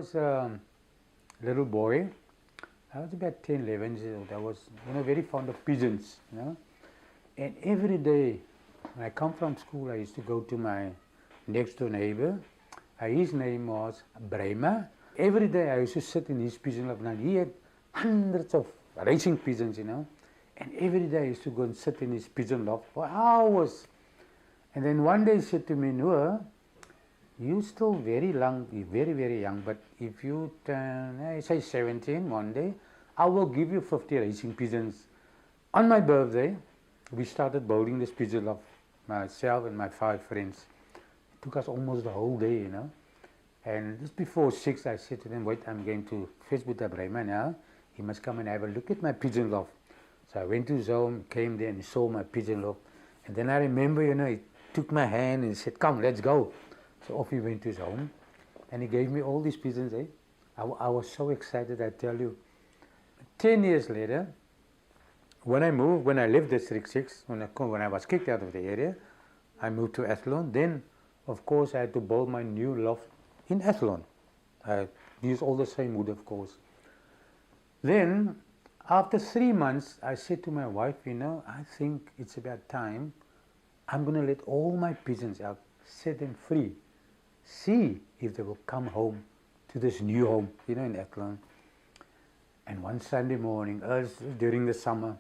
was a little boy, I was about 10, 11 years old. I was, very fond of pigeons. And every day when I come from school, I used to go to my next door neighbor. His name was Ebrahim. Every day I used to sit in his pigeon loft. Now he had hundreds of racing pigeons. And every day I used to go and sit in his pigeon loft for hours. And then one day he said to me, Noor, you're still very young, very, very young, but if you turn, say 17 one day, I will give you 50 racing pigeons. On my birthday, we started building this pigeon loft, myself and my 5 friends. It took us almost the whole day. And just before 6, I said to them, wait, I'm going to Facebook Ebrahim now. He must come and have a look at my pigeon loft. So I went to his home, came there and he saw my pigeon loft. And then I remember, he took my hand and said, come, let's go. So off he went to his home and he gave me all these pigeons. I was so excited, I tell you. 10 years later, when I left District 6, when I was kicked out of the area, I moved to Athlone. Then, of course, I had to build my new loft in Athlone. I used all the same wood, of course. Then, after 3 months, I said to my wife, I think it's about time. I'm going to let all my pigeons out, set them free. See if they will come home to this new home, in Athlone. And one Sunday morning, during the summer,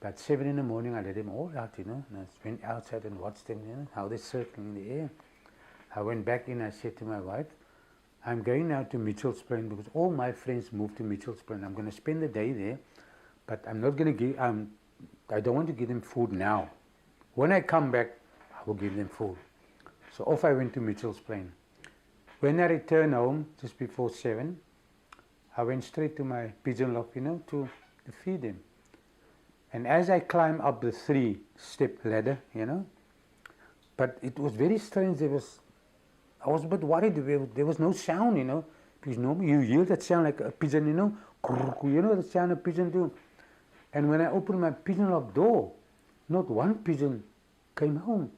about 7 in the morning, I let them all out, and I went outside and watched them, how they're circling in the air. I went back in, I said to my wife, I'm going now to Mitchell's Plain because all my friends moved to Mitchell's Plain. I'm going to spend the day there, but I'm not going to give, I don't want to give them food now. When I come back, I will give them food. So off I went to Mitchell's Plain. When I returned home, just before 7, I went straight to my pigeon loft, to feed them. And as I climbed up the 3-step ladder, but it was very strange. I was a bit worried. There was no sound, because normally you hear that sound like a pigeon, the sound a pigeon do. And when I opened my pigeon loft door, not one pigeon came home.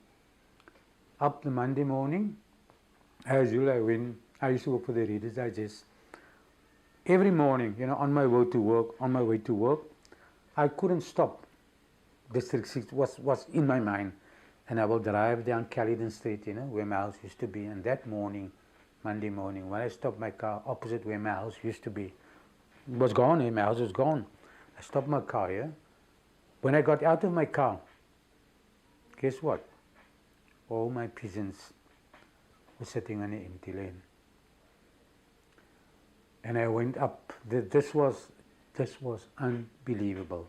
Up the Monday morning, as usual, I used to work for the Reader's Digest. Every morning, on my way to work, I couldn't stop. District 6 was in my mind. And I will drive down Caledon Street, where my house used to be. And that morning, Monday morning, when I stopped my car opposite where my house used to be, it was gone, my house was gone. I stopped my car here. When I got out of my car, guess what? All my pigeons were sitting on an empty lane. And I went up. This was unbelievable.